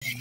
Good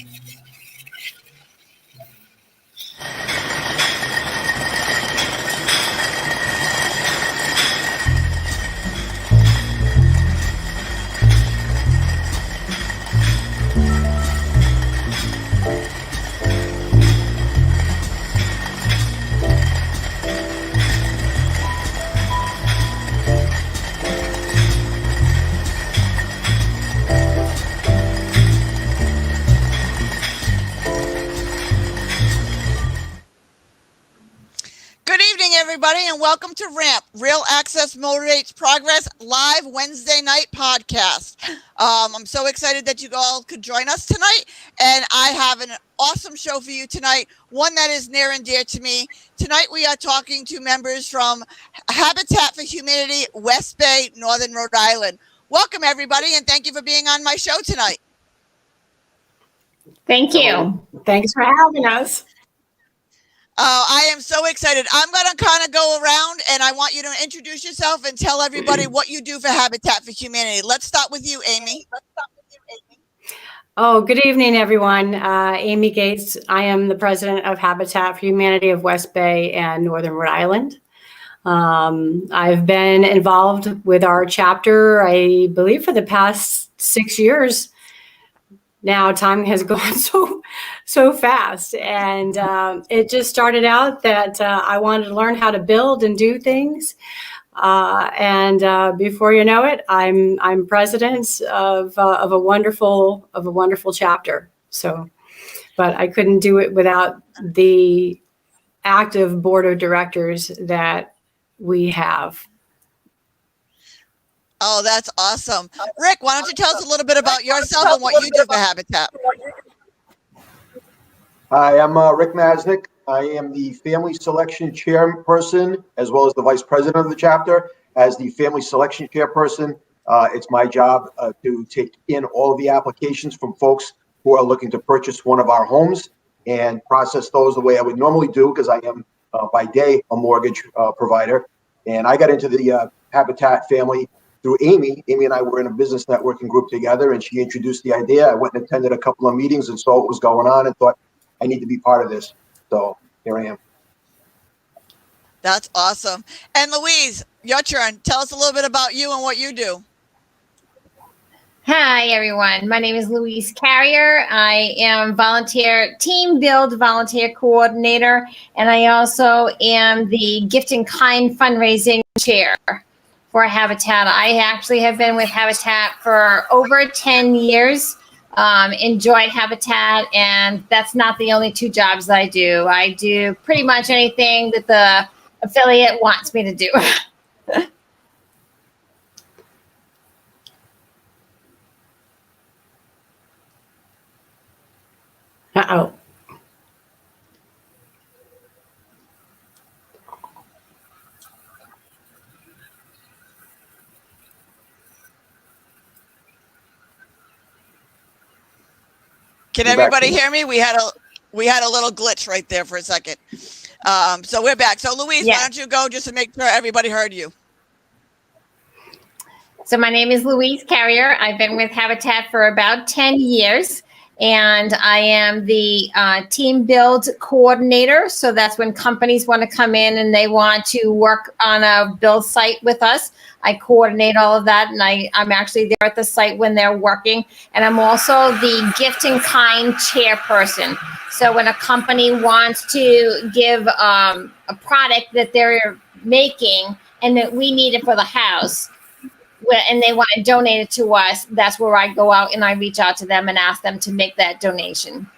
evening, everybody, and welcome to RAMP, Real Access Motivates Progress, live Wednesday night podcast. I'm so excited that you all could join us tonight, and I have an awesome show for you tonight, one that is near and dear to me. Tonight, we are talking to members from Habitat for Humanity, West Bay, Northern Rhode Island. Welcome, everybody, and thank you for being on my show tonight. Thank you. Thanks for having us. I am so excited. I'm going to kind of go around and I want you to introduce yourself and tell everybody what you do for Habitat for Humanity. Let's start with you, Amy. Oh, good evening, everyone. Amy Gates. I am the president of Habitat for Humanity of West Bay and Northern Rhode Island. I've been involved with our chapter, I believe, for the past 6 years. Now time has gone so fast, and it just started out that I wanted to learn how to build and do things, and before you know it, I'm president of a wonderful chapter. So, but I couldn't do it without the active board of directors that we have. Oh, that's awesome. Rick, why don't you tell us a little bit about yourself and what you do for Habitat? Hi, I'm Rick Masnick. I am the family selection chairperson as well as the vice president of the chapter. As the family selection chairperson, it's my job to take in all of the applications from folks who are looking to purchase one of our homes and process those the way I would normally do, because I am by day a mortgage provider. And I got into the Habitat family through Amy. Amy and I were in a business networking group together, and she introduced the idea. I went and attended a couple of meetings and saw what was going on and thought, I need to be part of this. So here I am. That's awesome. And Louise, your turn. Tell us a little bit about you and what you do. Hi, everyone. My name is Louise Carrier. I am team build volunteer coordinator, and I also am the Gift in Kind fundraising chair for Habitat. I actually have been with Habitat for over 10 years. Enjoy Habitat, and that's not the only 2 jobs that I do. I do pretty much anything that the affiliate wants me to do. Uh-oh. Can everybody hear me? We had a little glitch right there for a second. So we're back. So Louise, Why don't you go just to make sure everybody heard you? So my name is Louise Carrier. I've been with Habitat for about 10 years, and I am the team build coordinator. So that's when companies want to come in and they want to work on a build site with us. I coordinate all of that, and I'm actually there at the site when they're working. And I'm also the Gift in Kind chairperson. So when a company wants to give a product that they're making and that we need it for the house, and they want to donate it to us, that's where I go out and I reach out to them and ask them to make that donation.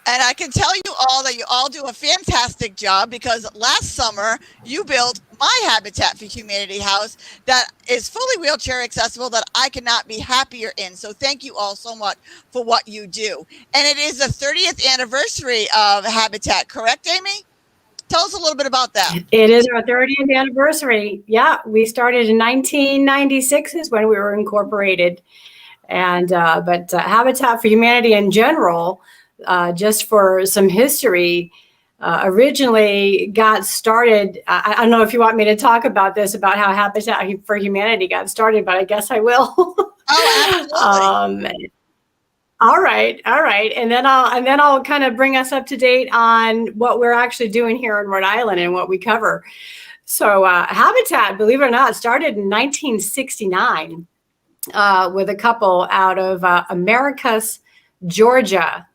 And I can tell you all that you all do a fantastic job, because last summer you built my Habitat for Humanity house that is fully wheelchair accessible, that I cannot be happier in. So thank you all so much for what you do. And it is the 30th anniversary of Habitat, correct, Amy? Tell us a little bit about that. It is our 30th anniversary. Yeah, we started in 1996 is when we were incorporated. And but Habitat for Humanity in general, just for some history, originally got started. I don't know if you want me to talk about this, about how Habitat for Humanity got started, but I guess I will. Oh, absolutely. All right. And then I'll kind of bring us up to date on what we're actually doing here in Rhode Island and what we cover. So Habitat, believe it or not, started in 1969 with a couple out of Americus, Georgia,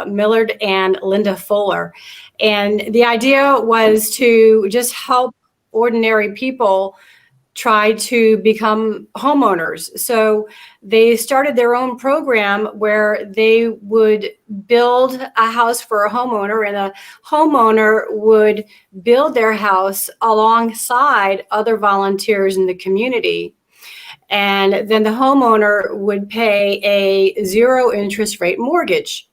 Millard and Linda Fuller. And the idea was to just help ordinary people try to become homeowners. So they started their own program where they would build a house for a homeowner, and a homeowner would build their house alongside other volunteers in the community. And then the homeowner would pay a 0 interest rate mortgage.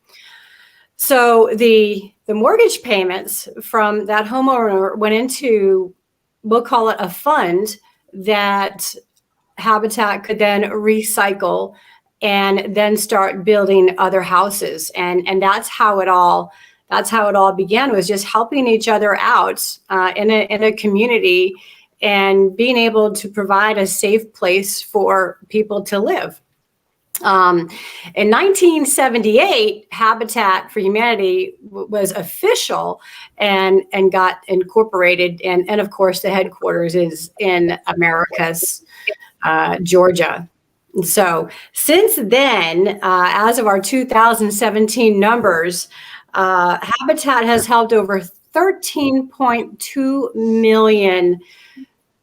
So the mortgage payments from that homeowner went into, we'll call it a fund, that Habitat could then recycle and then start building other houses. And that's how it all began, was just helping each other out in a community and being able to provide a safe place for people to live. In 1978, Habitat for Humanity was official and got incorporated. And of course, the headquarters is in Americus, Georgia. So since then, as of our 2017 numbers, Habitat has helped over 13.2 million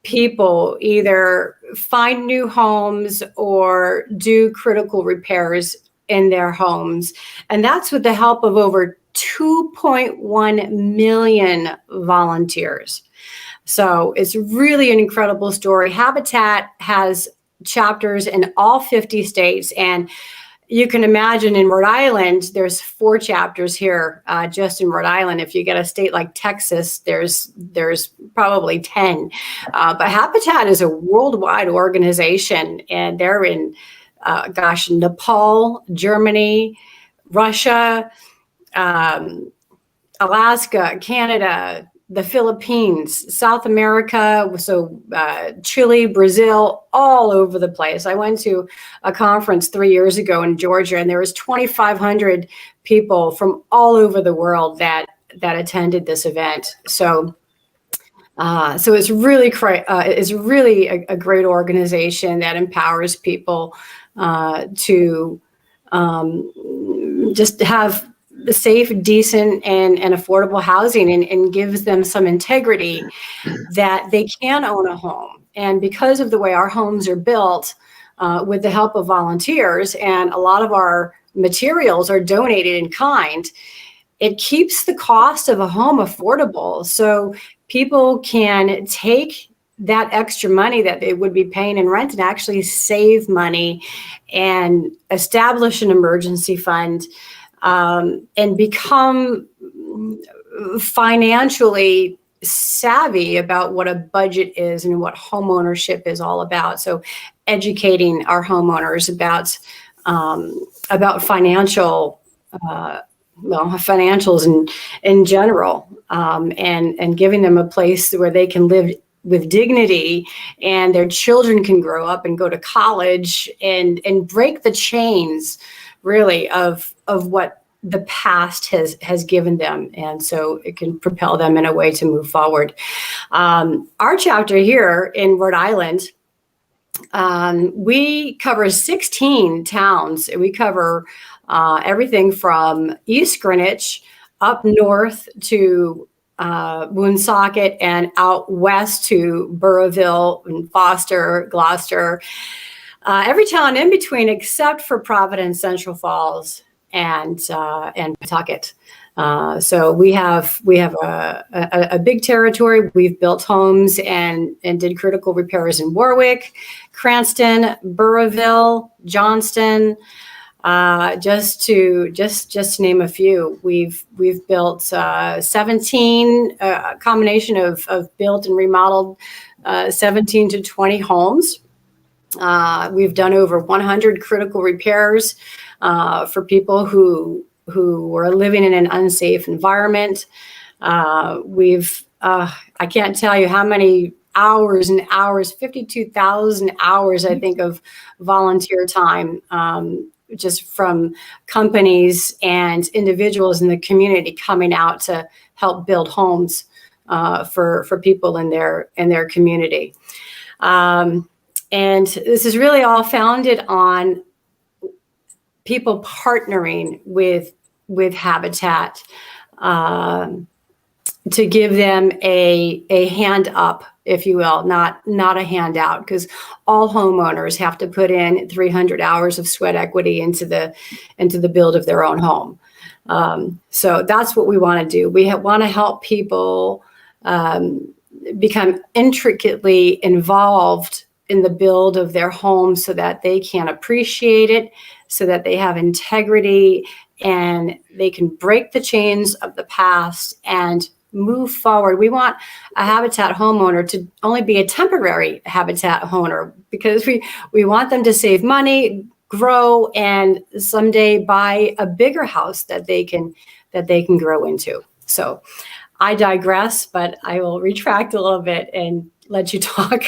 people either find new homes or do critical repairs in their homes. And that's with the help of over 2.1 million volunteers. So it's really an incredible story. Habitat has chapters in all 50 states, and you can imagine in Rhode Island, there's 4 chapters here just in Rhode Island. If you get a state like Texas, there's probably 10. But Habitat is a worldwide organization, and they're in, Nepal, Germany, Russia, Alaska, Canada, the Philippines, South America, so Chile, Brazil, all over the place. I went to a conference 3 years ago in Georgia, and there was 2,500 people from all over the world that attended this event. So it's really a great organization that empowers people to just have safe, decent, and affordable housing, and gives them some integrity that they can own a home. And because of the way our homes are built, with the help of volunteers, and a lot of our materials are donated in kind, it keeps the cost of a home affordable. So people can take that extra money that they would be paying in rent and actually save money and establish an emergency fund, and become financially savvy about what a budget is and what home ownership is all about. So educating our homeowners about financials in general, and giving them a place where they can live with dignity, and their children can grow up and go to college and break the chains, really, of what the past has given them. And so it can propel them in a way to move forward. Our chapter here in Rhode Island, we cover 16 towns. We cover everything from East Greenwich up north to Woonsocket, and out west to Burrillville and Foster, Gloucester, every town in between except for Providence, Central Falls, and Pawtucket. So we have a big territory. We've built homes and did critical repairs in Warwick, Cranston, Burrillville, Johnston, just to name a few. We've built 17, a combination of built and remodeled 17 to 20 homes. We've done over 100 critical repairs for people who were living in an unsafe environment. I can't tell you how many hours and hours, 52,000 hours, I think, of volunteer time just from companies and individuals in the community coming out to help build homes for people in their community. And this is really all founded on people partnering with Habitat to give them a hand up, if you will, not a handout, because all homeowners have to put in 300 hours of sweat equity into the build of their own home. So that's what we want to do. We want to help people become intricately involved in the build of their home so that they can appreciate it, so that they have integrity and they can break the chains of the past and move forward. We want a Habitat homeowner to only be a temporary Habitat homeowner because we want them to save money, grow, and someday buy a bigger house that they can grow into. So I digress, but I will retract a little bit and let you talk.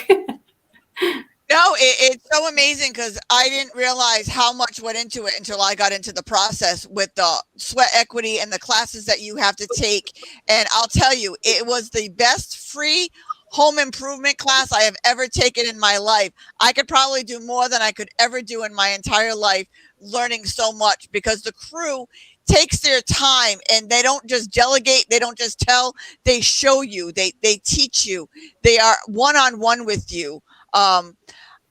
No, it's so amazing because I didn't realize how much went into it until I got into the process with the sweat equity and the classes that you have to take. And I'll tell you, it was the best free home improvement class I have ever taken in my life. I could probably do more than I could ever do in my entire life, learning so much because the crew takes their time and they don't just delegate. They don't just tell, they show you, they teach you, they are one-on-one with you.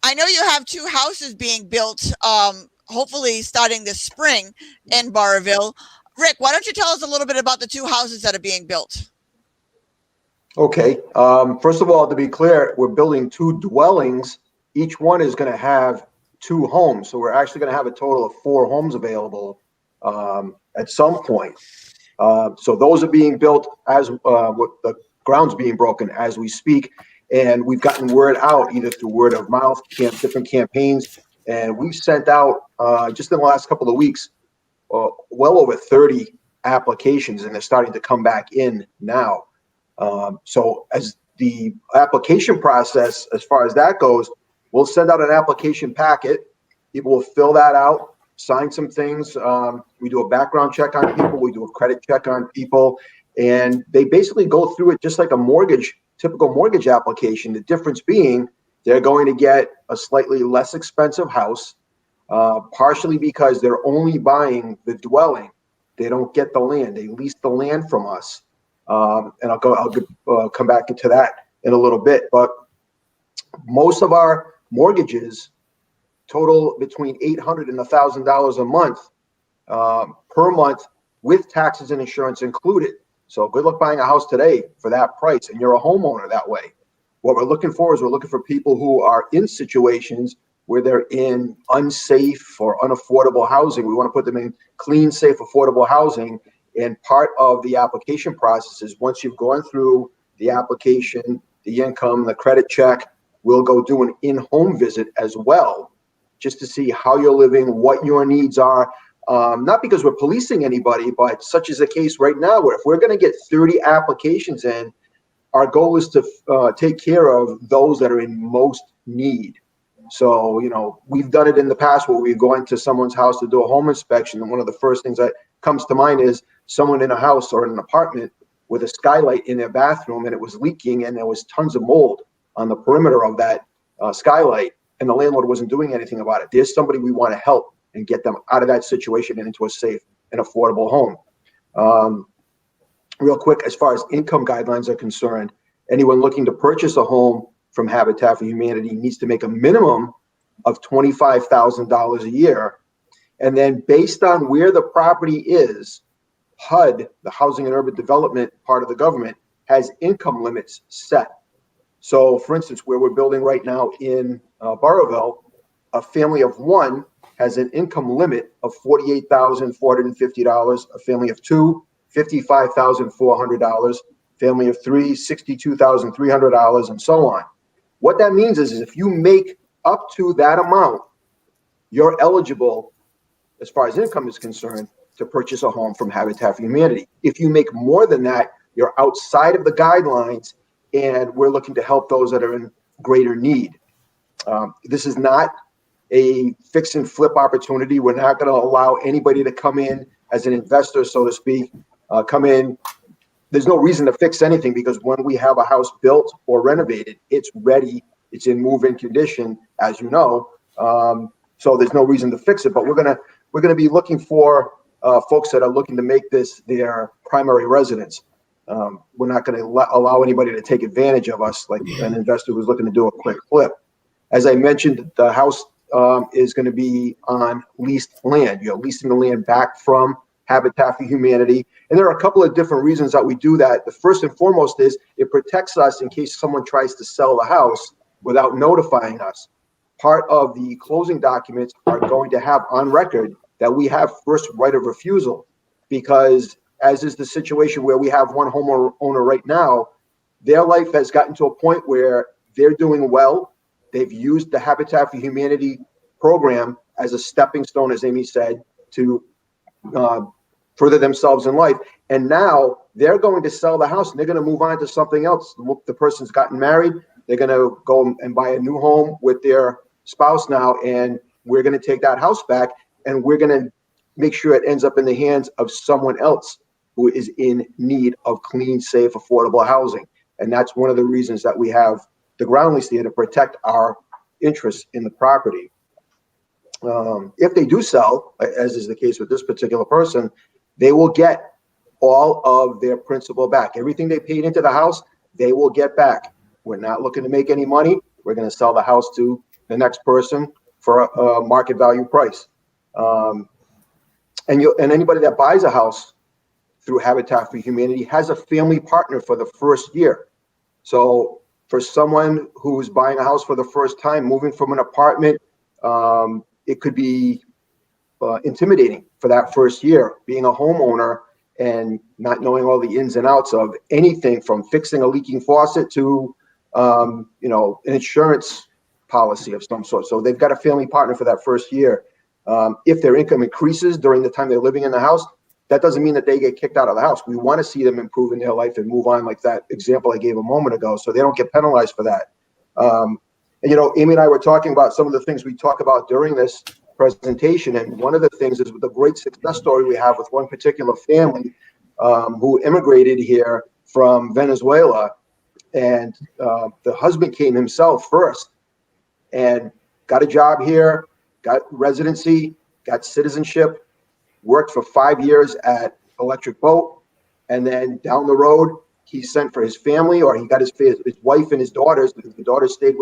I know you have 2 houses being built, hopefully starting this spring in Burrillville. Rick, why don't you tell us a little bit about the 2 houses that are being built? Okay. First of all, to be clear, we're building 2 dwellings. Each one is going to have 2 homes. So we're actually going to have a total of 4 homes available at some point. So those are being built as with the ground's being broken as we speak. And we've gotten word out either through word of mouth, different campaigns. And we've sent out just in the last couple of weeks, well over 30 applications, and they're starting to come back in now. So as the application process, as far as that goes, we'll send out an application packet. People will fill that out, sign some things. We do a background check on people. We do a credit check on people. And they basically go through it just like a typical mortgage application. The difference being they're going to get a slightly less expensive house, partially because they're only buying the dwelling. They don't get the land. They lease the land from us. And I'll come back into that in a little bit. But most of our mortgages total between $800 and $1,000 a month per month with taxes and insurance included. So good luck buying a house today for that price, and you're a homeowner that way. What we're looking for is people who are in situations where they're in unsafe or unaffordable housing. We want to put them in clean, safe, affordable housing. And part of the application process is once you've gone through the application, the income, the credit check, we'll go do an in-home visit as well, just to see how you're living, what your needs are. Not because we're policing anybody, but such is the case right now, where if we're going to get 30 applications in, our goal is to take care of those that are in most need. So, we've done it in the past where we go into someone's house to do a home inspection. And one of the first things that comes to mind is someone in a house or in an apartment with a skylight in their bathroom, and it was leaking and there was tons of mold on the perimeter of that skylight, and the landlord wasn't doing anything about it. There's somebody we want to help and get them out of that situation and into a safe and affordable home. Real quick, as far as income guidelines are concerned, anyone looking to purchase a home from Habitat for Humanity needs to make a minimum of $25,000 a year. And then based on where the property is, HUD, the Housing and Urban Development part of the government, has income limits set. So for instance, where we're building right now in Burrillville, a family of 1 has an income limit of $48,450, a family of 2, $55,400, family of 3, $62,300, and so on. What that means is if you make up to that amount, you're eligible, as far as income is concerned, to purchase a home from Habitat for Humanity. If you make more than that, you're outside of the guidelines, and we're looking to help those that are in greater need. This is not a fix and flip opportunity. We're not going to allow anybody to come in as an investor, so to speak, come in. There's no reason to fix anything because when we have a house built or renovated, it's ready. It's in move-in condition, as you know. So there's no reason to fix it. But we're gonna be looking for folks that are looking to make this their primary residence. We're not going to allow anybody to take advantage of us like an investor who's looking to do a quick flip. As I mentioned, the house is going to be on leased land. You're leasing the land back from Habitat for Humanity. And there are a couple of different reasons that we do that. The first and foremost is it protects us in case someone tries to sell the house without notifying us. Part of the closing documents are going to have on record that we have first right of refusal, because as is the situation where we have one homeowner right now, their life has gotten to a point where they're doing well. They've used the Habitat for Humanity program as a stepping stone, as Amy said, to further themselves in life. And now they're going to sell the house and they're going to move on to something else. The person's gotten married. They're going to go and buy a new home with their spouse now. And we're going to take that house back and we're going to make sure it ends up in the hands of someone else who is in need of clean, safe, affordable housing. And that's one of the reasons that we have the ground lease here, to protect our interests in the property. If they do sell, as is the case with this particular person, they will get all of their principal back. Everything they paid into the house, they will get back. We're not looking to make any money. We're going to sell the house to the next person for a market value price. And anybody that buys a house through Habitat for Humanity has a family partner for the first year. So for someone who's buying a house for the first time, moving from an apartment, it could be intimidating for that first year, being a homeowner and not knowing all the ins and outs of anything from fixing a leaking faucet to, an insurance policy of some sort. So they've got a family partner for that first year. If their income increases during the time they're living in the house, that doesn't mean that they get kicked out of the house. We want to see them improve in their life and move on, like that example I gave a moment ago, so they don't get penalized for that. Amy and I were talking about some of the things we talk about during this presentation, and one of the things is the great success story we have with one particular family who immigrated here from Venezuela, and the husband came himself first and got a job here, got residency, got citizenship, worked for 5 years at Electric Boat, and then down the road he sent for his family, or he got his wife and his daughters, because the daughters stayed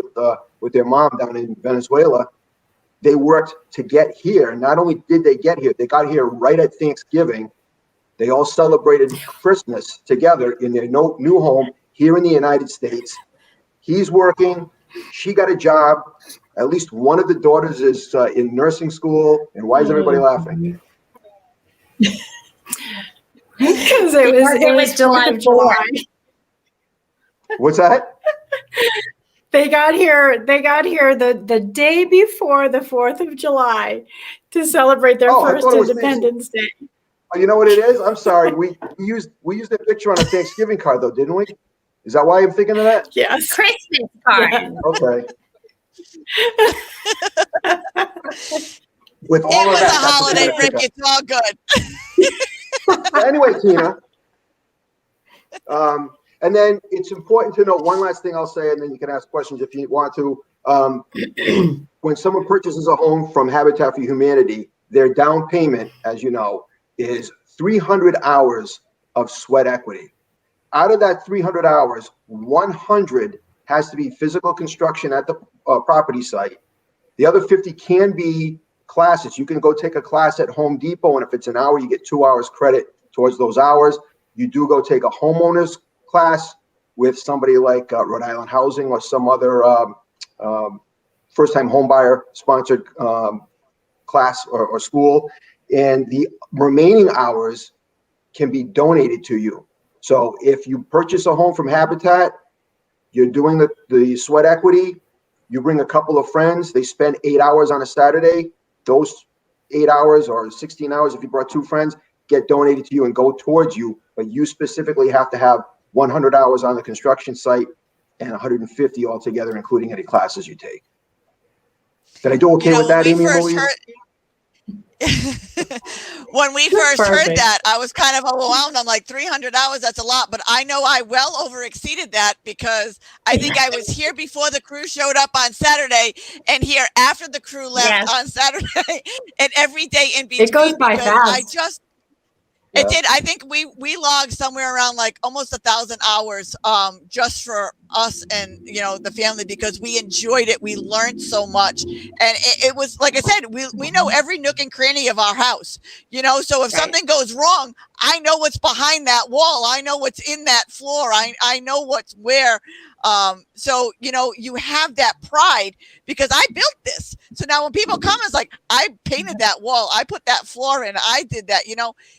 with their mom down in Venezuela. They worked to get here. Not only did they get here, they got here right at Thanksgiving. They all celebrated Christmas together in their new home here in the United States. He's working. She got a job. At least one of the daughters is in nursing school. And why is everybody laughing? Because it was July 4th. What's that? They got here the day before the 4th of July to celebrate their first Independence Day. Oh, you know what it is? I'm sorry. We used a picture on a Thanksgiving card, though, didn't we? Is that why I'm thinking of that? Yes. Christmas card. Yeah. Okay. With all It of was that, a holiday, Rick. It's all good. Anyway, Tina. And then it's important to know one last thing I'll say, and then you can ask questions if you want to. When someone purchases a home from Habitat for Humanity, their down payment, as you know, is 300 hours of sweat equity. Out of that 300 hours, 100 has to be physical construction at the property site. The other 50 can be classes. You can go take a class at Home Depot, and if it's an hour, you get 2 hours credit towards those hours. You do go take a homeowner's class with somebody like Rhode Island Housing or some other first-time homebuyer sponsored class or school, and the remaining hours can be donated to you. So if you purchase a home from Habitat, you're doing the sweat equity, you bring a couple of friends, they spend 8 hours on a Saturday, those 8 hours or 16 hours, if you brought 2 friends, get donated to you and go towards you, but you specifically have to have 100 hours on the construction site and 150 altogether, including any classes you take. Did I do okay with that, when we Amy and first Louise? heard when we first heard Perfect. that, I was kind of overwhelmed. I'm like, 300 hours, that's a lot. But I know I well over exceeded that because I think I was here before the crew showed up on Saturday and here after the crew left Yes. on Saturday and every day in between. It goes by because fast. It did. I think we logged somewhere around like almost 1,000 hours just for us and the family because we enjoyed it. We learned so much, and it was like I said, we know every nook and cranny of our house. So if something goes wrong, I know what's behind that wall. I know what's in that floor. I know what's where. So you have that pride because I built this. So now when people come, it's like I painted that wall, I put that floor in, I did that.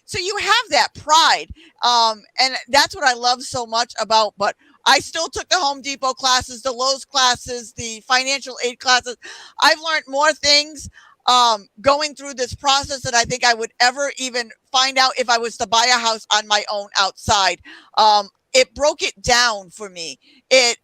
So you have that pride, and that's what I love so much about. But I still took the Home Depot classes, the Lowe's classes, the financial aid classes. I've learned more things going through this process than I think I would ever even find out if I was to buy a house on my own outside. It broke it down for me. It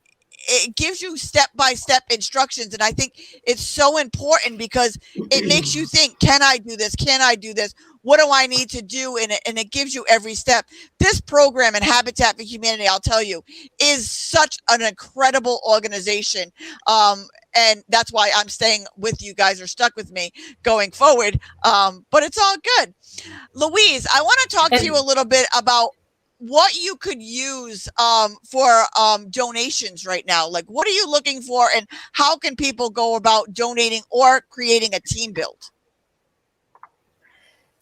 gives you step-by-step instructions. And I think it's so important because it makes you think, can I do this? Can I do this? What do I need to do? And it gives you every step. This program and Habitat for Humanity, I'll tell you, is such an incredible organization. And that's why I'm staying with you guys or stuck with me going forward. But it's all good. Louise, I want to talk to you a little bit about what you could use for donations right now. Like, what are you looking for and how can people go about donating or creating a team build?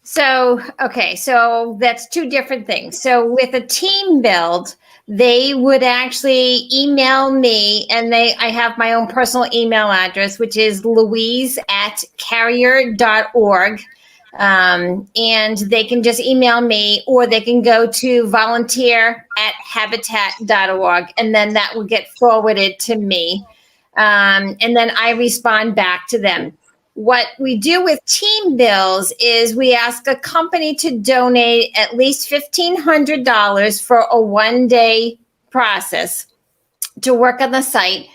So that's two different things. So with a team build, they would actually email me, and I have my own personal email address, which is louise@carrier.org. And they can just email me, or they can go to volunteer@habitat.org, and then that will get forwarded to me. And then I respond back to them. What we do with team bills is we ask a company to donate at least $1,500 for a one-day process to work on the site.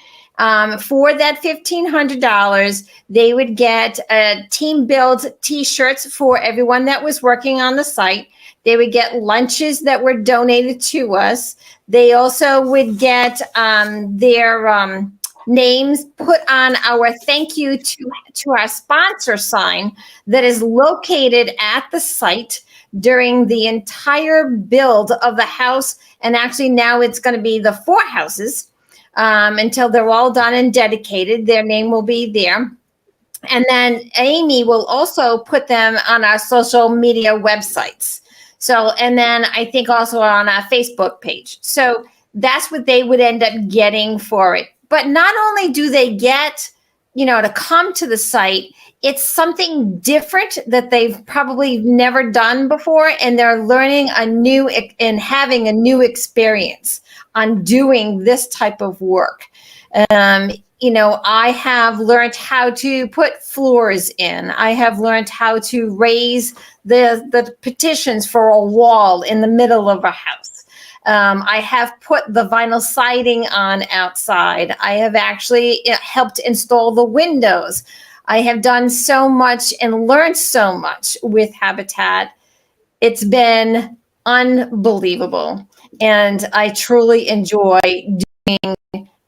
For that $1,500, they would get a team build t-shirts for everyone that was working on the site. They would get lunches that were donated to us. They also would get their names put on our thank you to our sponsor sign that is located at the site during the entire build of the house. And actually now it's going to be the 4 houses. Until they're all done and dedicated, their name will be there. And then Amy will also put them on our social media websites. So, and then I think also on our Facebook page. So that's what they would end up getting for it. But not only do they get, to come to the site, it's something different that they've probably never done before. And they're learning and having a new experience on doing this type of work. I have learned how to put floors in. I have learned how to raise the petitions for a wall in the middle of a house. I have put the vinyl siding on outside. I have actually helped install the windows. I have done so much and learned so much with Habitat. It's been unbelievable. And I truly enjoy doing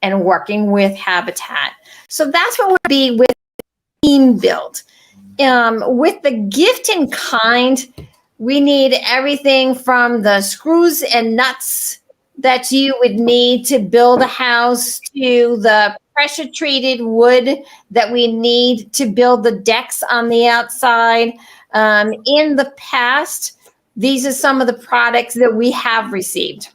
and working with Habitat. So that's what would be with team build. With the gift in kind, we need everything from the screws and nuts that you would need to build a house to the pressure treated wood that we need to build the decks on the outside. In the past, these are some of the products that we have received.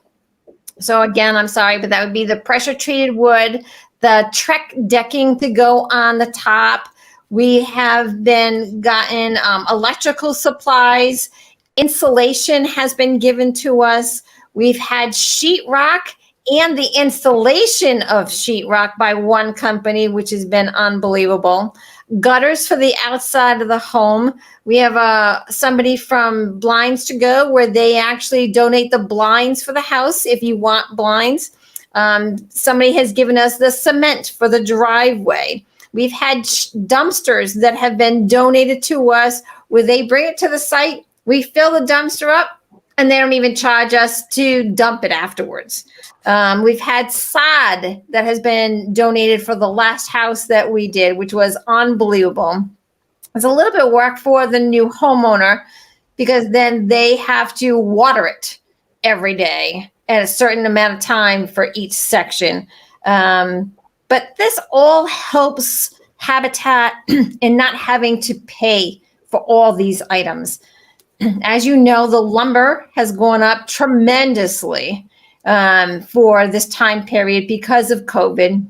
So again, I'm sorry, but that would be the pressure treated wood, the Trek decking to go on the top. We have gotten electrical supplies. Insulation has been given to us. We've had sheetrock and the installation of sheetrock by one company, which has been unbelievable. Gutters for the outside of the home. We have somebody from Blinds to Go where they actually donate the blinds for the house if you want blinds. Somebody has given us the cement for the driveway. We've had dumpsters that have been donated to us where they bring it to the site, we fill the dumpster up, and they don't even charge us to dump it afterwards. We've had sod that has been donated for the last house that we did, which was unbelievable. It's a little bit of work for the new homeowner because then they have to water it every day at a certain amount of time for each section. But this all helps Habitat in not having to pay for all these items. As you know, the lumber has gone up tremendously for this time period because of COVID.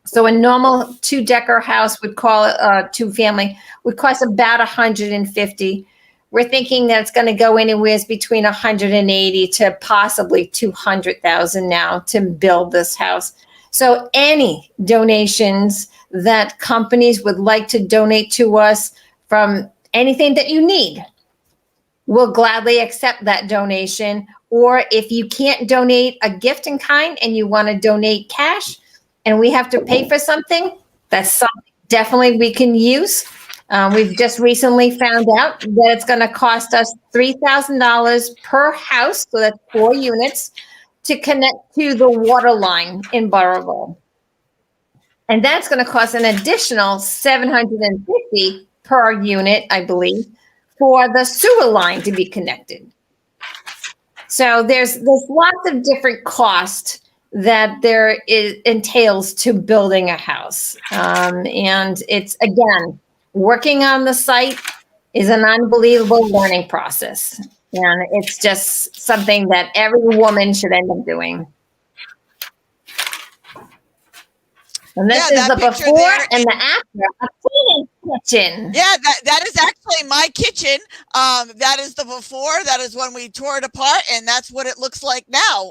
So a normal 2-decker house would call it two-family would cost about $150. We're thinking that it's going to go anywhere between $180 to possibly $200,000 now to build this house. So any donations that companies would like to donate to us from anything that you need, we'll gladly accept that donation. Or if you can't donate a gift in kind and you want to donate cash and we have to pay for something, that's something definitely we can use. We've just recently found out that it's going to cost us $3,000 per house, so that's 4 units, to connect to the water line in Burrillville. And that's going to cost an additional $750 per unit, I believe, for the sewer line to be connected. So there's lots of different costs that entails to building a house. And it's, again, working on the site is an unbelievable learning process. And it's just something that every woman should end up doing. And this is the before and the after of Tina's kitchen. Yeah, that is actually my kitchen. That is the before. That is when we tore it apart, and that's what it looks like now.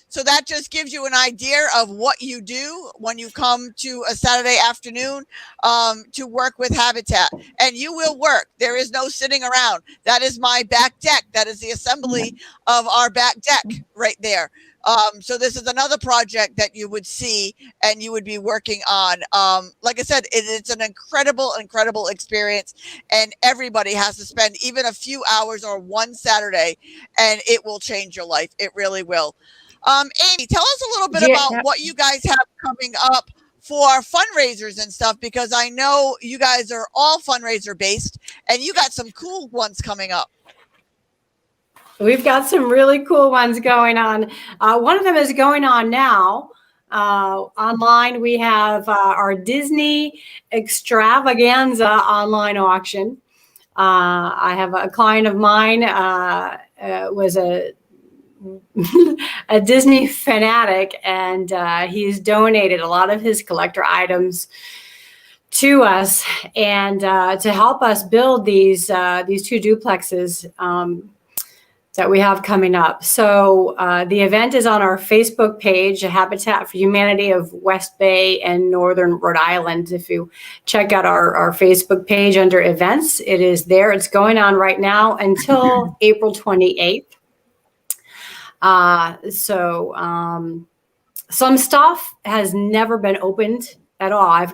So that just gives you an idea of what you do when you come to a Saturday afternoon to work with Habitat. And you will work. There is no sitting around. That is my back deck. That is the assembly of our back deck right there. So this is another project that you would see and you would be working on. Like I said, it's an incredible experience, and everybody has to spend even a few hours or one Saturday, and it will change your life. It really will. Amy, tell us a little bit about what you guys have coming up for fundraisers and stuff, because I know you guys are all fundraiser based and you got some cool ones coming up. We've got some really cool ones going on. One of them is going on now. Online, we have our Disney Extravaganza online auction. I have a client of mine was a Disney fanatic, and he's donated a lot of his collector items to us and to help us build these 2 duplexes that we have coming up. So the event is on our Facebook page, Habitat for Humanity of West Bay and Northern Rhode Island. If you check out our Facebook page under events, it is there. It's going on right now until April 28th. Some stuff has never been opened at all.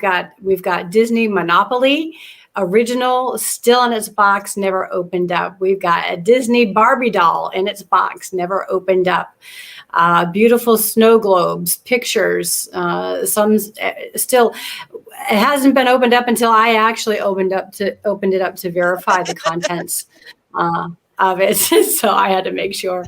We've got Disney Monopoly original, still in its box, never opened up. We've got a Disney Barbie doll in its box, never opened up. Beautiful snow globes, pictures, some still. It hasn't been opened up until I actually opened it up to verify the contents of it. So I had to make sure.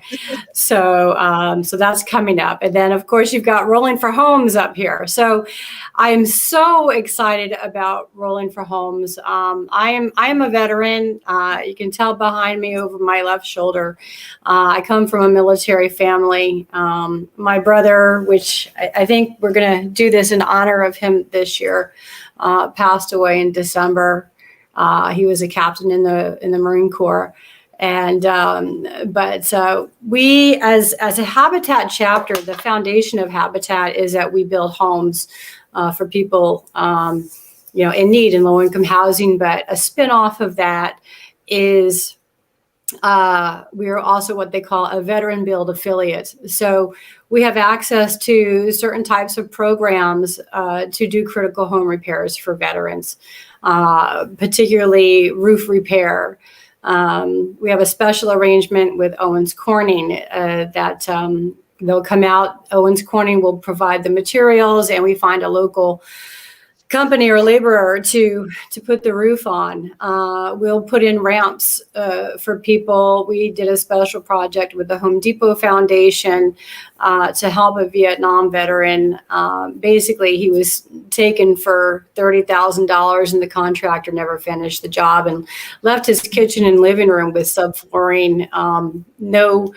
So that's coming up. And then of course you've got Rolling for Homes up here. So I'm so excited about Rolling for Homes. I am a veteran. You can tell behind me over my left shoulder. I come from a military family. My brother, which I think we're going to do this in honor of him this year, passed away in December. He was a captain in the Marine Corps. And but we, as a Habitat chapter, the foundation of Habitat is that we build homes for people, in need in low income housing. But a spinoff of that is we are also what they call a veteran build affiliate. So we have access to certain types of programs to do critical home repairs for veterans, particularly roof repair. We have a special arrangement with Owens Corning that they'll come out. Owens Corning will provide the materials, and we find a local company or laborer to put the roof on. We'll put in ramps for people. We did a special project with the Home Depot Foundation to help a Vietnam veteran. Basically, he was taken for $30,000 and the contractor never finished the job and left his kitchen and living room with subflooring, no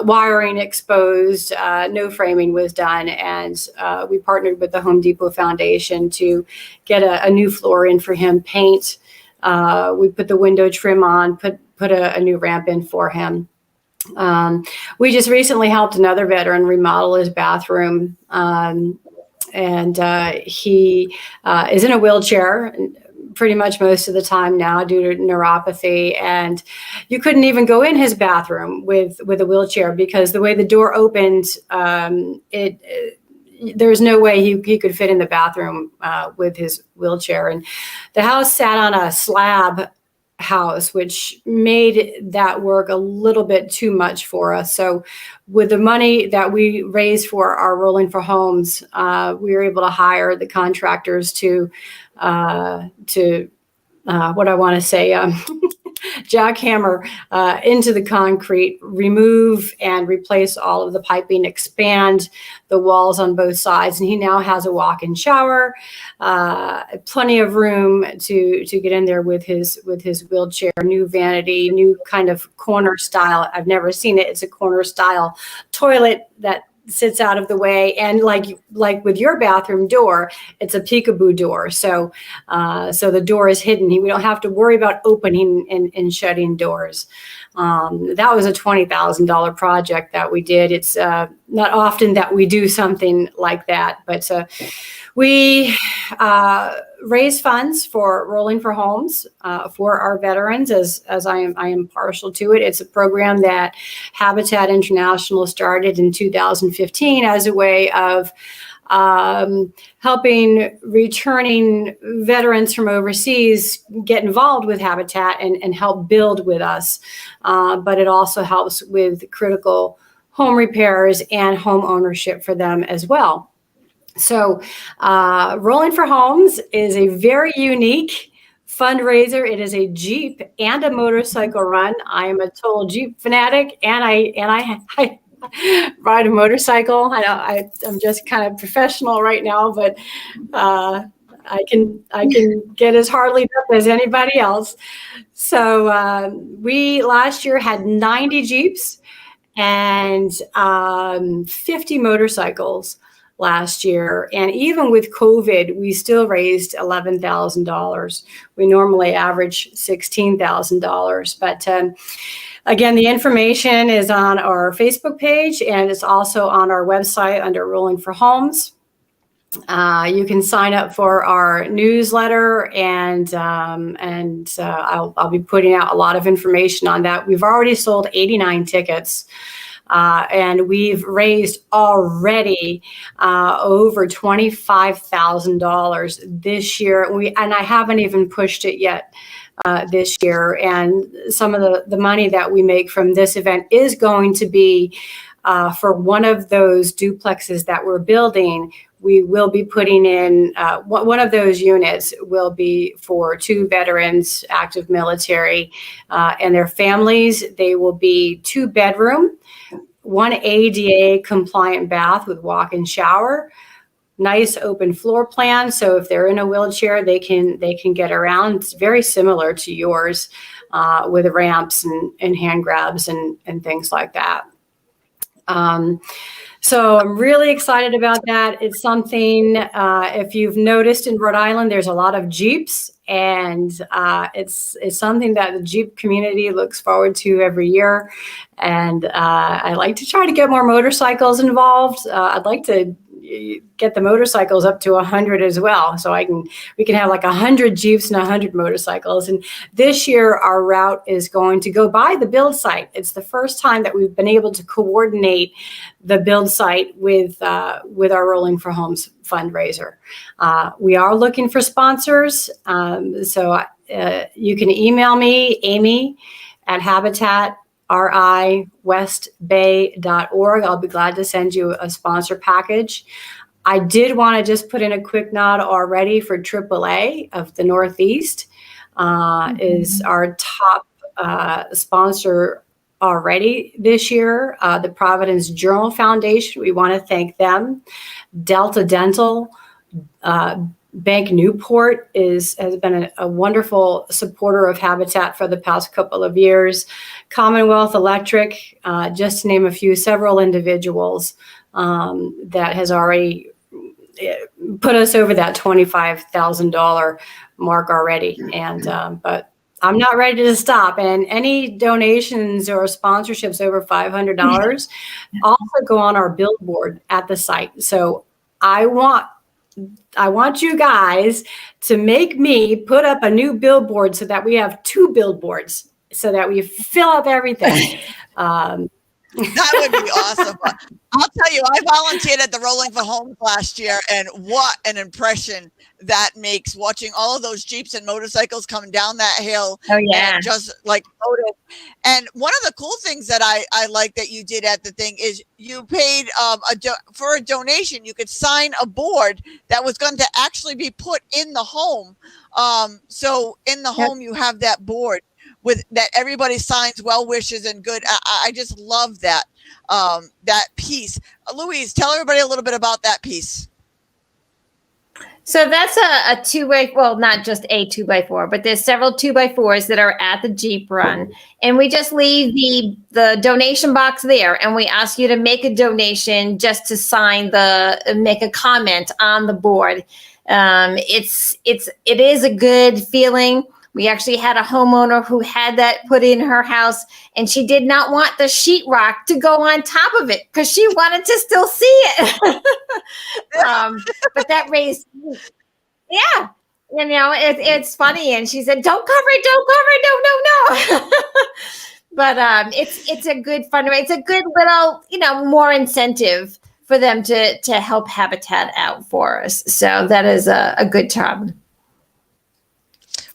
wiring exposed, no framing was done. And we partnered with the Home Depot Foundation to get a new floor in for him, paint. We put the window trim on, put a new ramp in for him. We just recently helped another veteran remodel his bathroom. And he is in a wheelchair pretty much most of the time now due to neuropathy. And you couldn't even go in his bathroom with a wheelchair because the way the door opened, there's no way he could fit in the bathroom with his wheelchair. And the house sat on a slab house, which made that work a little bit too much for us. So with the money that we raised for our Rolling for Homes, we were able to hire the contractors to what I want to say, jackhammer into the concrete, remove and replace all of the piping, expand the walls on both sides. And he now has a walk-in shower, plenty of room to get in there with his wheelchair, new vanity, new kind of corner style. I've never seen it. It's a corner style toilet that sits out of the way, and like with your bathroom door, it's a peekaboo door. So the door is hidden. We don't have to worry about opening and shutting doors. That was a $20,000 project that we did. It's not often that we do something like that, but we raise funds for Rolling for Homes for our veterans, as I am partial to it. It's a program that Habitat International started in 2015 as a way of helping returning veterans from overseas get involved with Habitat and help build with us. But it also helps with critical home repairs and home ownership for them as well. So Rolling for Homes is a very unique fundraiser. It is a Jeep and a motorcycle run. I am a total Jeep fanatic, and I ride a motorcycle. I know I'm just kind of professional right now, but I can get as hardly up as anybody else. So we last year had 90 Jeeps and 50 motorcycles last year. And even with COVID, we still raised $11,000. We normally average $16,000. But again, the information is on our Facebook page, and it's also on our website under Rolling for Homes. You can sign up for our newsletter, and I'll be putting out a lot of information on that. We've already sold 89 tickets. And we've raised already over $25,000 this year. And I haven't even pushed it yet this year. And some of the money that we make from this event is going to be for one of those duplexes that we're building. We will be putting in one of those units will be for 2 veterans, active military, and their families. They will be 2-bedroom, 1 ADA compliant bath with walk-in shower, nice open floor plan. So if they're in a wheelchair, they can get around. It's very similar to yours with ramps and hand grabs and things like that. So I'm really excited about that. It's something, if you've noticed in Rhode Island, there's a lot of Jeeps, and it's something that the Jeep community looks forward to every year. And I like to try to get more motorcycles involved. I'd like to get the motorcycles up to 100 as well. So we can have like 100 Jeeps and 100 motorcycles. And this year our route is going to go by the build site. It's the first time that we've been able to coordinate the build site with our Rolling for Homes fundraiser. We are looking for sponsors. So you can email me, Amy, at habitatRIWestBay.org. I'll be glad to send you a sponsor package. I did want to just put in a quick nod already for AAA of the Northeast, is our top sponsor already this year. The Providence Journal Foundation, we want to thank them. Delta Dental, Bank Newport has been a wonderful supporter of Habitat for the past couple of years. Commonwealth Electric, just to name a few, several individuals that has already put us over that $25,000 mark already. And but I'm not ready to stop. And any donations or sponsorships over $500 also go on our billboard at the site. So I want you guys to make me put up a new billboard so that we have 2 billboards so that we fill up everything. That would be awesome. I'll tell you, I volunteered at the Rolling for Homes last year, and what an impression that makes, watching all of those Jeeps and motorcycles coming down that hill. Oh, yeah. And just like loaded. And one of the cool things that I like that you did at the thing is you paid for a donation. You could sign a board that was going to actually be put in the home. So in the home, you have that board with that everybody signs well wishes and good. I just love that that piece. Louise, tell everybody a little bit about that piece. So that's a 2x, well, not just a 2x4, but there's several 2x4s that are at the Jeep run. And we just leave the donation box there, and we ask you to make a donation just to make a comment on the board. It is a good feeling. We actually had a homeowner who had that put in her house, and she did not want the sheetrock to go on top of it because she wanted to still see it. But that raised, yeah, it's funny. And she said, "Don't cover it, no." But it's a good fundraiser. It's a good little, more incentive for them to help Habitat out for us. So that is a good job.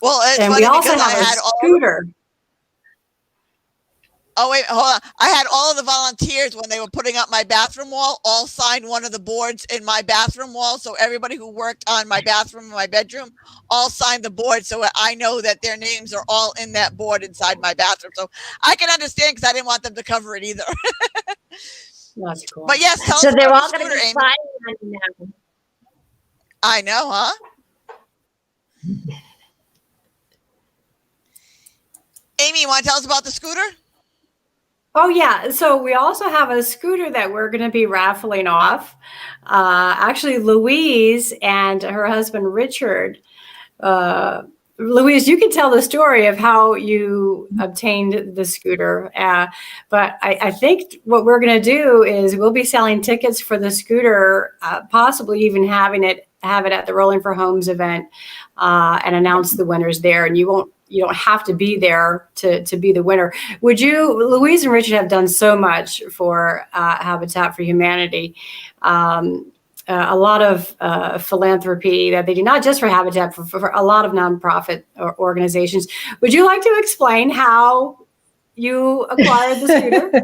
Well, it's and funny we also because have a scooter. Oh, wait, hold on. I had all of the volunteers when they were putting up my bathroom wall all signed one of the boards in my bathroom wall. So everybody who worked on my bathroom and my bedroom all signed the board. So I know that their names are all in that board inside my bathroom. So I can understand because I didn't want them to cover it either. That's cool. But yes, tell So us they're about all the going to scooter, be Amy. flying on you now. I know, huh? Amy, you want to tell us about the scooter? Oh, yeah. So we also have a scooter that we're going to be raffling off. Actually, Louise and her husband, Richard. Louise, you can tell the story of how you obtained the scooter. But I think what we're going to do is we'll be selling tickets for the scooter, possibly even have it at the Rolling for Homes event and announce the winners there. And you don't have to be there to be the winner. Louise and Richard have done so much for Habitat for Humanity. A lot of philanthropy that they do, not just for Habitat, for a lot of nonprofit organizations. Would you like to explain how you acquired the scooter?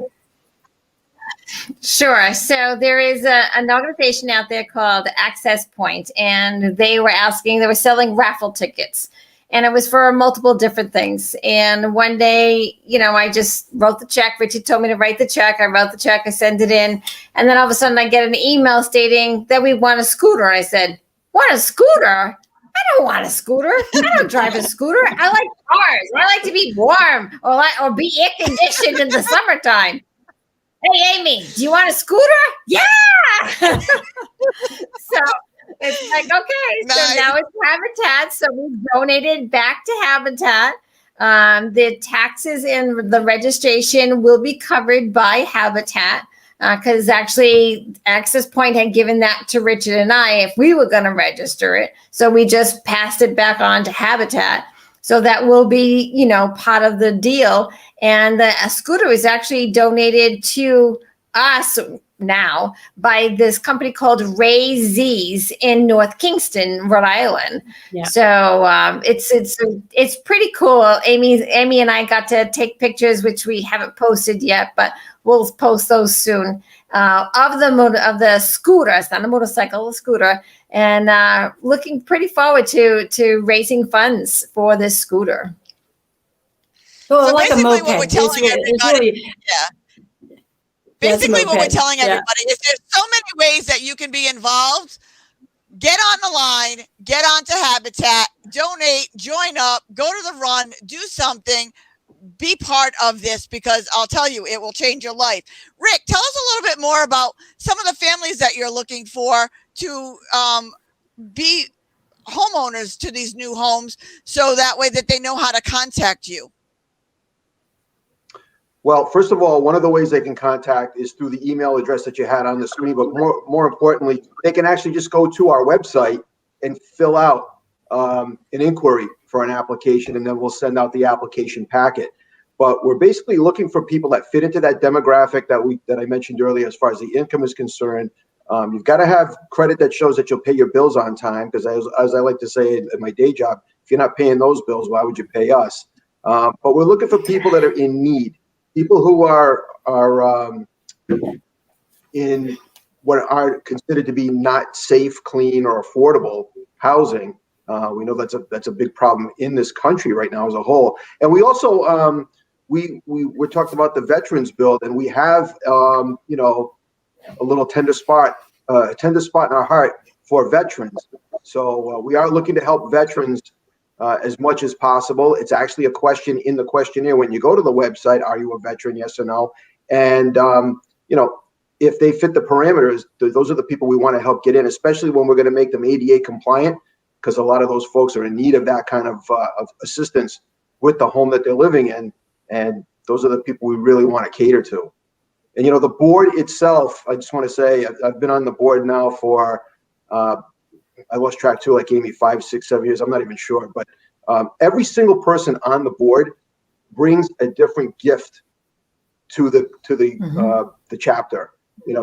Sure. So there is an organization out there called Access Point, and they were selling raffle tickets. And it was for multiple different things. And one day, I just wrote the check. Richard told me to write the check. I wrote the check. I sent it in. And then all of a sudden I get an email stating that we want a scooter. And I said, "Want a scooter? I don't want a scooter. I don't drive a scooter. I like cars. I like to be warm or be air conditioned in the summertime. Hey, Amy, do you want a scooter?" Yeah. So it's like, okay, Nice. So now it's Habitat. So we donated back to Habitat. The taxes and the registration will be covered by Habitat. because actually Access Point had given that to Richard and I if we were going to register it. So we just passed it back on to Habitat. So that will be, part of the deal. And the scooter is actually donated to us now by this company called Ray Z's in North Kingston, Rhode Island. Yeah. So it's pretty cool. Amy and I got to take pictures, which we haven't posted yet, but we'll post those soon. Of the scooter. It's not a motorcycle, a scooter, and looking pretty forward to raising funds for this scooter. So So like a basically moped. what we're telling everybody- Basically, what we're telling everybody is there's so many ways that you can be involved. Get on the line, get onto Habitat, donate, join up, go to the run, do something, be part of this, because I'll tell you, it will change your life. Rick, tell us a little bit more about some of the families that you're looking for to be homeowners to these new homes, so that way that they know how to contact you. Well, first of all, one of the ways they can contact is through the email address that you had on the screen. But more importantly, they can actually just go to our website and fill out an inquiry for an application, and then we'll send out the application packet. But we're basically looking for people that fit into that demographic that I mentioned earlier as far as the income is concerned. You've got to have credit that shows that you'll pay your bills on time, because as I like to say in my day job, if you're not paying those bills, why would you pay us? But we're looking for people that are in need. People who are in what are considered to be not safe, clean, or affordable housing. We know that's a big problem in this country right now as a whole. And we also we talked about the veterans bill, and we have a little tender spot in our heart for veterans. So we are looking to help veterans as much as possible. It's actually a question in the questionnaire when you go to the website: are you a veteran, yes or no? And if they fit the parameters, those are the people we want to help get in, especially when we're going to make them ADA compliant, because a lot of those folks are in need of that kind of assistance with the home that they're living in, and those are the people we really want to cater to. And the board itself, I just want to say, I've been on the board now for I lost track too, like Amy, 5, 6, 7 years. I'm not even sure, but every single person on the board brings a different gift to the chapter.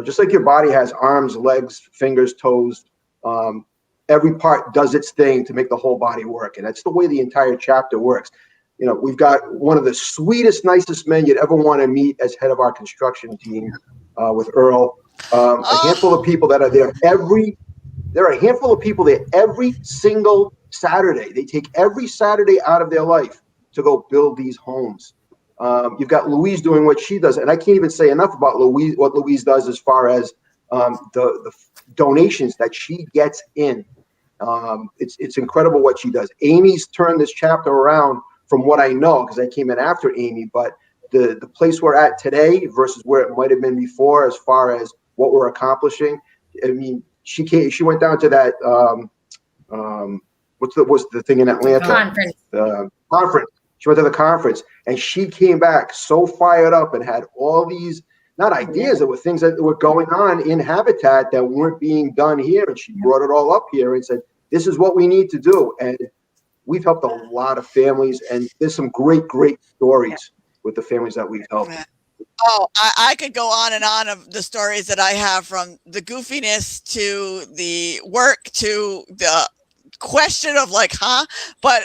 Just like your body has arms, legs, fingers, toes. Every part does its thing to make the whole body work, and that's the way the entire chapter works. We've got one of the sweetest, nicest men you'd ever want to meet as head of our construction team, with Earl. A handful of people that are there There are a handful of people there every single Saturday. They take every Saturday out of their life to go build these homes. You've got Louise doing what she does, and I can't even say enough about Louise, what Louise does as far as the donations that she gets in. It's incredible what she does. Amy's turned this chapter around, from what I know, because I came in after Amy, but the place we're at today versus where it might have been before, as far as what we're accomplishing. I mean, she went down to that what's the thing in Atlanta? Conference. Conference. She went to the conference, and she came back so fired up and had all these, not ideas, there were things that were going on in Habitat that weren't being done here, and she brought it all up here and said, this is what we need to do. And we've helped a lot of families, and there's some great stories with the families that we've helped. Oh, I could go on and on of the stories that I have, from the goofiness to the work to the question of like, huh? But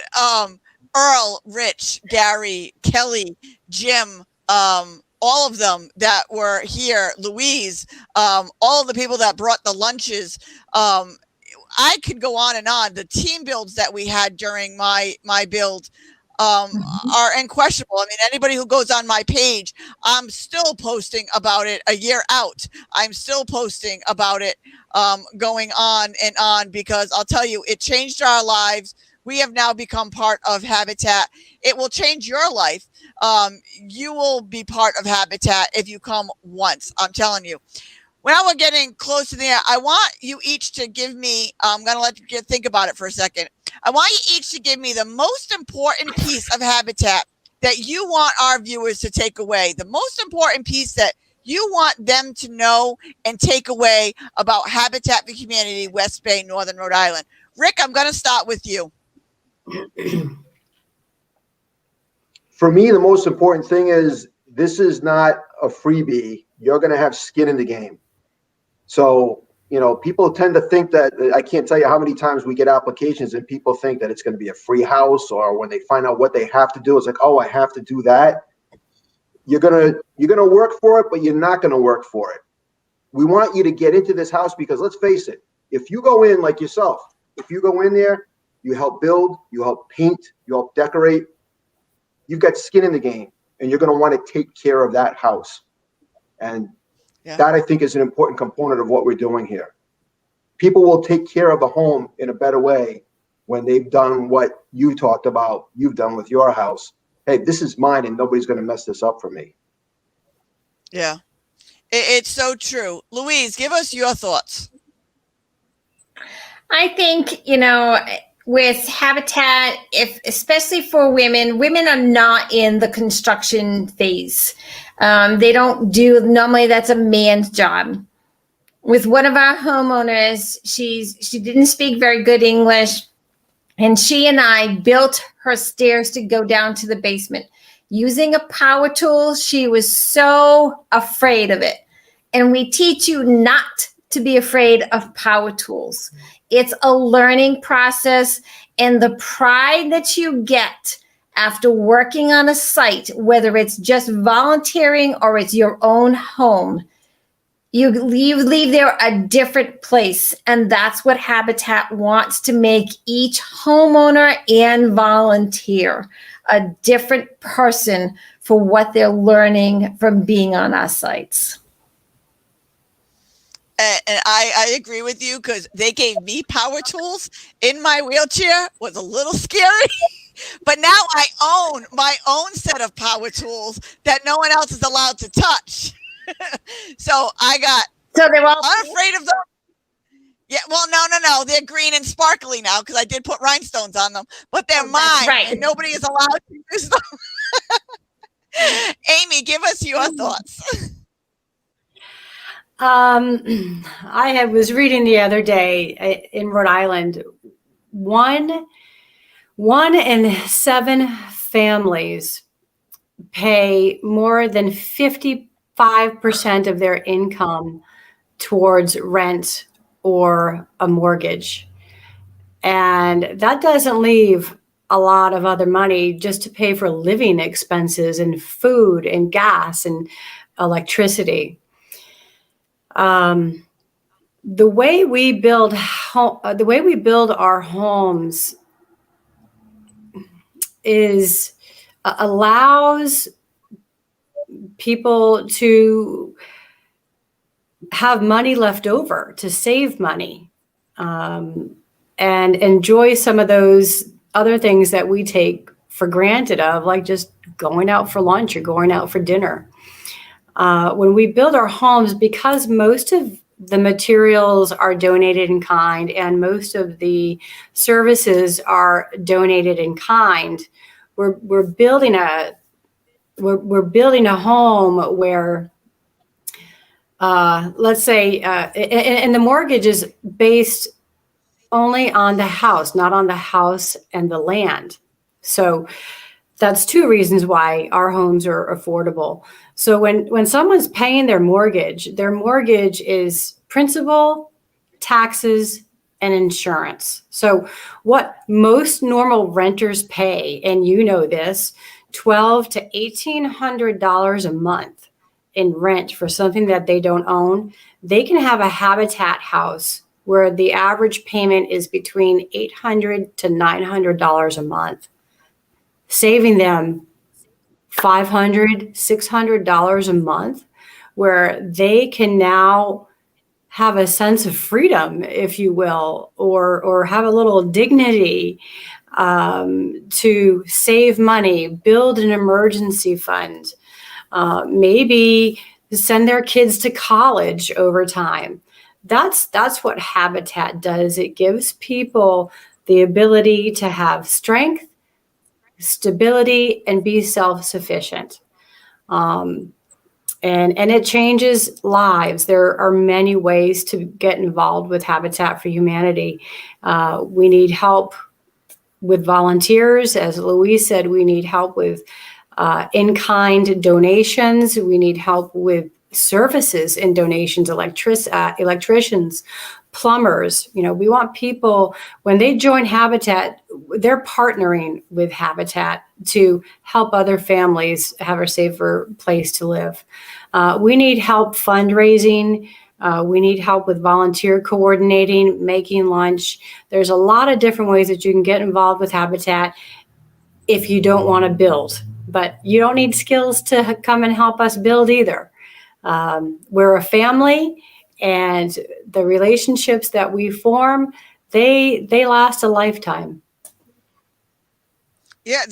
Earl, Rich, Gary, Kelly, Jim, all of them that were here, Louise, all of the people that brought the lunches. I could go on and on. The team builds that we had during my build are unquestionable. I mean, anybody who goes on my page, I'm still posting about it a year out. I'm still posting about it going on and on, because I'll tell you, it changed our lives. We have now become part of Habitat. It will change your life. You will be part of Habitat if you come once. I'm telling you. Now we're getting close to the end. I want you each to give me, I'm going to let you think about it for a second. I want you each to give me the most important piece of Habitat that you want our viewers to take away. The most important piece that you want them to know and take away about Habitat for Humanity, West Bay, Northern Rhode Island? Rick, I'm going to start with you. For me, the most important thing is this is not a freebie. You're going to have skin in the game. So, people tend to think that, I can't tell you how many times we get applications and people think that it's going to be a free house, or when they find out what they have to do, it's like, oh, I have to do that. You're going to work for it, but you're not going to work for it. We want you to get into this house because let's face it, if you go in like yourself, if you go in there, you help build, you help paint, you help decorate, you've got skin in the game, and you're going to want to take care of that house. And that, I think, is an important component of what we're doing here. People will take care of the home in a better way when they've done what you talked about, you've done with your house. Hey, this is mine and nobody's going to mess this up for me. Yeah, it's so true. Louise, give us your thoughts. I think, with Habitat, especially for women are not in the construction phase. They don't do, normally that's a man's job. With one of our homeowners, she didn't speak very good English, and she and I built her stairs to go down to the basement. Using a power tool, she was so afraid of it. And we teach you not to be afraid of power tools. It's a learning process, and the pride that you get after working on a site, whether it's just volunteering or it's your own home, you leave there a different place. And that's what Habitat wants to make each homeowner and volunteer a different person for what they're learning from being on our sites. And I agree with you, because they gave me power tools in my wheelchair. Was a little scary, but now I own my own set of power tools that no one else is allowed to touch. So they're all unafraid of them. Yeah, well, no. They're green and sparkly now because I did put rhinestones on them, but they're mine, right, and nobody is allowed to use them. Amy, give us your thoughts. I was reading the other day in Rhode Island, one in 7 families pay more than 55% of their income towards rent or a mortgage. And that doesn't leave a lot of other money just to pay for living expenses and food and gas and electricity. The way we build our homes allows people to have money left over to save money, and enjoy some of those other things that we take for granted of, like just going out for lunch or going out for dinner. When we build our homes, because most of the materials are donated in kind and most of the services are donated in kind, we're building a home where, let's say, and the mortgage is based only on the house, not on the house and the land. So that's 2 reasons why our homes are affordable. So when someone's paying their mortgage is principal, taxes, and insurance. So what most normal renters pay, and you know this, $1,200 to $1,800 a month in rent for something that they don't own, they can have a Habitat house where the average payment is between $800 to $900 a month, saving them $500, $600 a month, where they can now have a sense of freedom, if you will, or have a little dignity, to save money, build an emergency fund, maybe send their kids to college over time. That's what Habitat does. It gives people the ability to have strength, stability, and be self-sufficient. and it changes lives. There are many ways to get involved with Habitat for Humanity. We need help with volunteers. As Louise said, we need help with in-kind donations. We need help with services and donations, electricians, plumbers. We want people, when they join Habitat, they're partnering with Habitat to help other families have a safer place to live. We need help fundraising. We need help with volunteer coordinating, making lunch. There's a lot of different ways that you can get involved with Habitat if you don't want to build. But you don't need skills to come and help us build either. We're a family, and the relationships that we form, they last a lifetime. Yeah,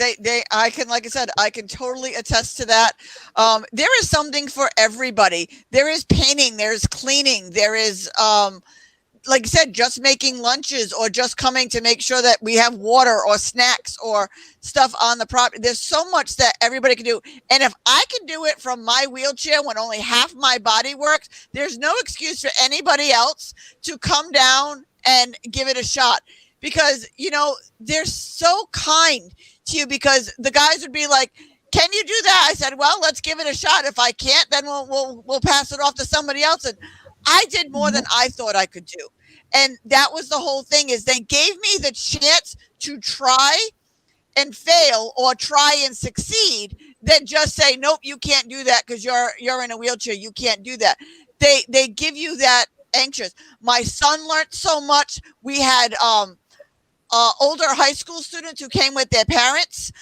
I can, like I said, I can totally attest to that. There is something for everybody. There is painting, there's cleaning, there is, like I said, just making lunches, or just coming to make sure that we have water or snacks or stuff on the property. There's so much that everybody can do. And if I can do it from my wheelchair when only half my body works, there's no excuse for anybody else to come down and give it a shot, because, they're so kind to you, because the guys would be like, can you do that? I said, well, let's give it a shot. If I can't, then we'll pass it off to somebody else. And I did more than I thought I could do. And that was the whole thing, is they gave me the chance to try and fail, or try and succeed, than just say, nope, you can't do that because you're in a wheelchair. You can't do that. They give you that anxious. My son learned so much. We had older high school students who came with their parents,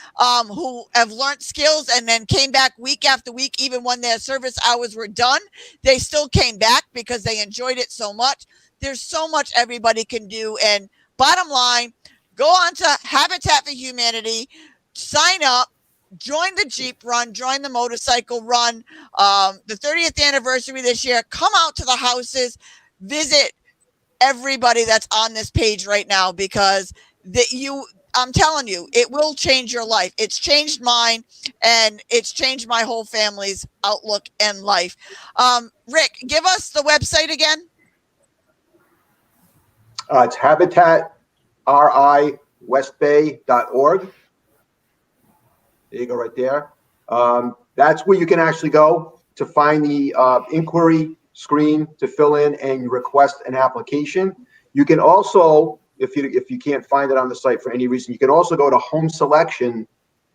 who have learned skills and then came back week after week. Even when their service hours were done, they still came back because they enjoyed it so much. There's so much everybody can do. And bottom line, go on to Habitat for Humanity, sign up, join the Jeep run, join the motorcycle run. The 30th anniversary this year, come out to the houses, visit everybody that's on this page right now, because I'm telling you, it will change your life. It's changed mine, and it's changed my whole family's outlook and life. Rick, give us the website again. It's habitatriwestbay.org. There you go, right there. That's where you can actually go to find the inquiry screen to fill in and request an application. You can also, if you can't find it on the site for any reason, you can also go to home selection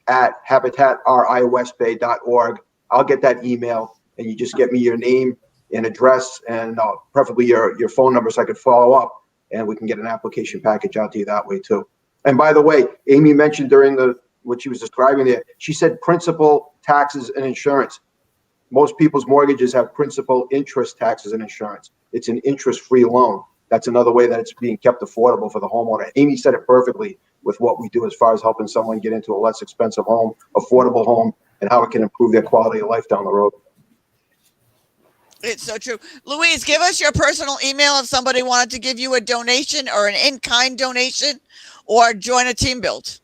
at habitatriwestbay.org. I'll get that email, and you just get me your name and address, and preferably your phone number, so I could follow up, and we can get an application package out to you that way too. And by the way, Amy mentioned during what she was describing there, she said principal, taxes, and insurance. Most people's mortgages have principal, interest, taxes, and insurance. It's an interest-free loan. That's another way that it's being kept affordable for the homeowner. Amy said it perfectly with what we do as far as helping someone get into a less expensive home, affordable home, and how it can improve their quality of life down the road. It's so true. Louise, give us your personal email if somebody wanted to give you a donation, or an in-kind donation, or join a team build.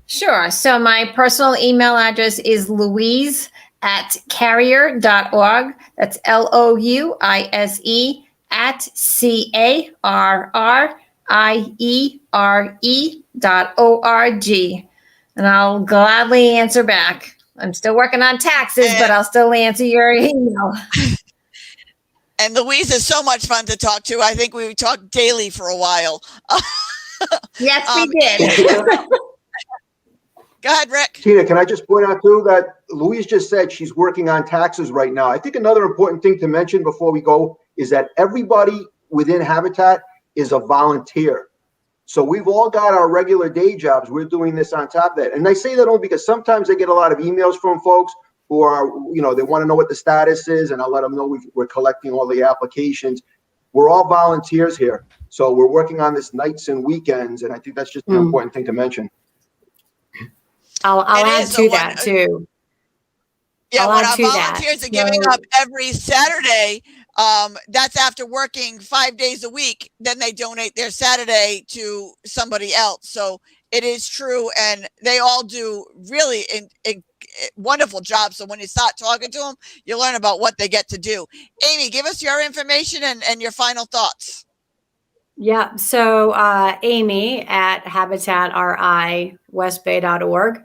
Sure. So my personal email address is louise@carrier.org. That's LOUISE @CARRIERE.org. And I'll gladly answer back. I'm still working on taxes, but I'll still answer your email. And Louise is so much fun to talk to. I think we talked daily for a while. Yes, we did. Go ahead, Rick. Tina, can I just point out too that Louise just said she's working on taxes right now. I think another important thing to mention before we go is that everybody within Habitat is a volunteer. So we've all got our regular day jobs. We're doing this on top of that. And I say that only because sometimes I get a lot of emails from folks who are, they want to know what the status is, and I'll let them know we're collecting all the applications. We're all volunteers here. So we're working on this nights and weekends, and I think that's just an important thing to mention. I'll add to that too. Yeah, when our volunteers are giving up every Saturday, that's after working 5 days a week. Then they donate their Saturday to somebody else. So It is true, and they all do really wonderful jobs. So when you start talking to them, you learn about what they get to do. Amy, give us your information and your final thoughts. Yeah. So Amy at habitatriwestbay.org.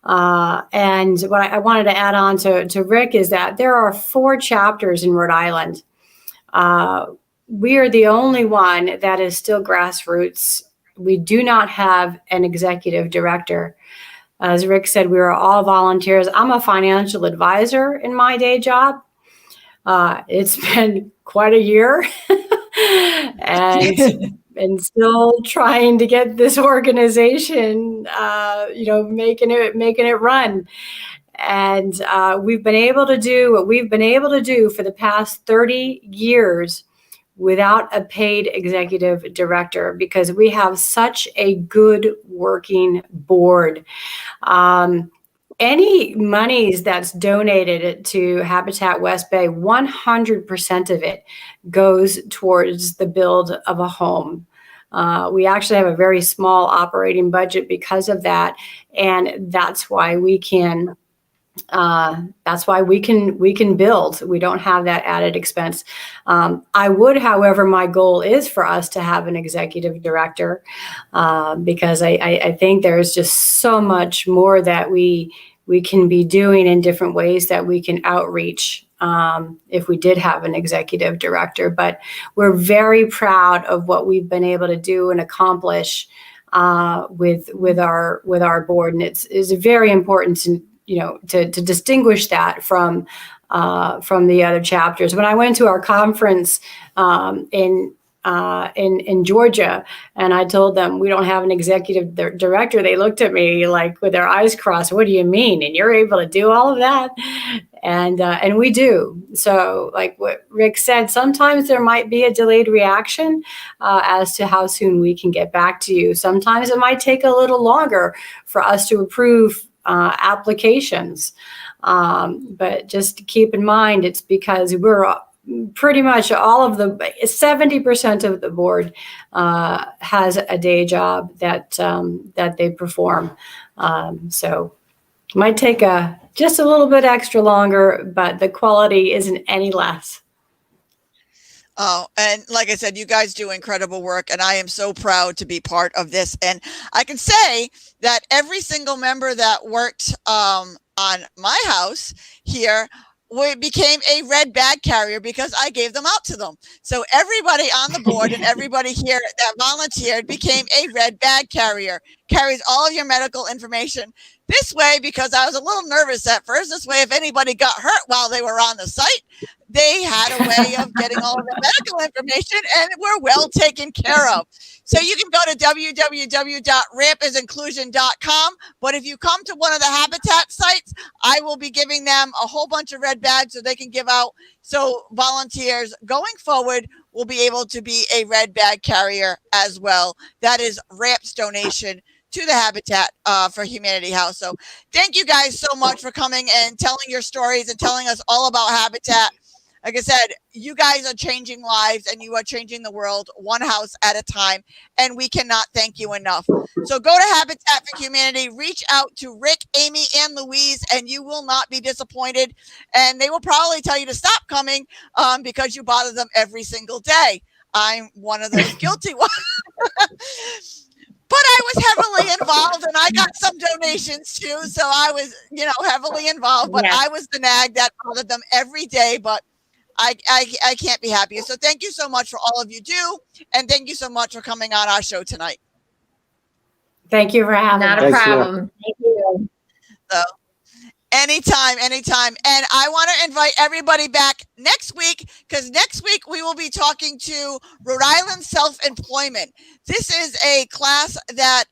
And what I wanted to add on to Rick is that there are 4 chapters in Rhode Island. We are the only one that is still grassroots. We do not have an executive director. As Rick said, we are all volunteers. I'm a financial advisor in my day job. It's been quite a year and still trying to get this organization, making it run. And we've been able to do what we've been able to do for the past 30 years without a paid executive director, because we have such a good working board. Any monies that's donated to Habitat West Bay, 100% of it goes towards the build of a home. We actually have a very small operating budget because of that, and that's why we can build. We don't have that added expense. I would, however, my goal is for us to have an executive director, because I think there's just so much more that we can be doing in different ways that we can outreach if we did have an executive director. But we're very proud of what we've been able to do and accomplish with our board, and it's very important to distinguish that from the other chapters. When I went to our conference in Georgia, and I told them we don't have an executive director, they looked at me like with their eyes crossed. What do you mean? And you're able to do all of that? And we do. So, like what Rick said, sometimes there might be a delayed reaction as to how soon we can get back to you. Sometimes it might take a little longer for us to approve applications. But just keep in mind, it's because we're pretty much all of the 70% of the board has a day job that they perform. So it might take just a little bit extra longer, but the quality isn't any less. Oh, and like I said, you guys do incredible work, and I am so proud to be part of this. And I can say that every single member that worked on my house here became a red bag carrier because I gave them out to them. So everybody on the board and everybody here that volunteered became a red bag carrier, carries all of your medical information. This way, because I was a little nervous at first, this way, if anybody got hurt while they were on the site, they had a way of getting all of the medical information, and we're well taken care of. So you can go to www.rampisinclusion.com. But if you come to one of the Habitat sites, I will be giving them a whole bunch of red bags so they can give out. So volunteers going forward will be able to be a red bag carrier as well. That is RAMP's donation to the Habitat for Humanity House. So thank you guys so much for coming and telling your stories and telling us all about Habitat. Like I said, you guys are changing lives and you are changing the world one house at a time, and we cannot thank you enough. So go to Habitat for Humanity, reach out to Rick, Amy, and Louise, and you will not be disappointed. And they will probably tell you to stop coming because you bother them every single day. I'm one of those guilty ones. But I was heavily involved, and I got some donations too. So I was, heavily involved, but I was the nag that bothered them every day. But I can't be happier. So thank you so much for all of you do. And thank you so much for coming on our show tonight. Thank you for having us. Not a problem. Thank you. So anytime. And I want to invite everybody back next week, because next week we will be talking to Rhode Island self-employment. This is a class that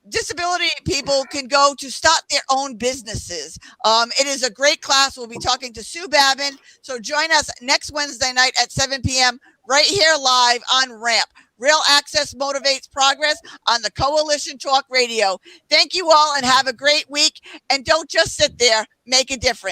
disability people can go to start their own businesses. It is a great class. We'll be talking to Sue Babin. So join us next Wednesday night at 7 p.m. right here live on RAMP. Real Access Motivates Progress on the Coalition Talk Radio. Thank you all and have a great week. And don't just sit there, make a difference.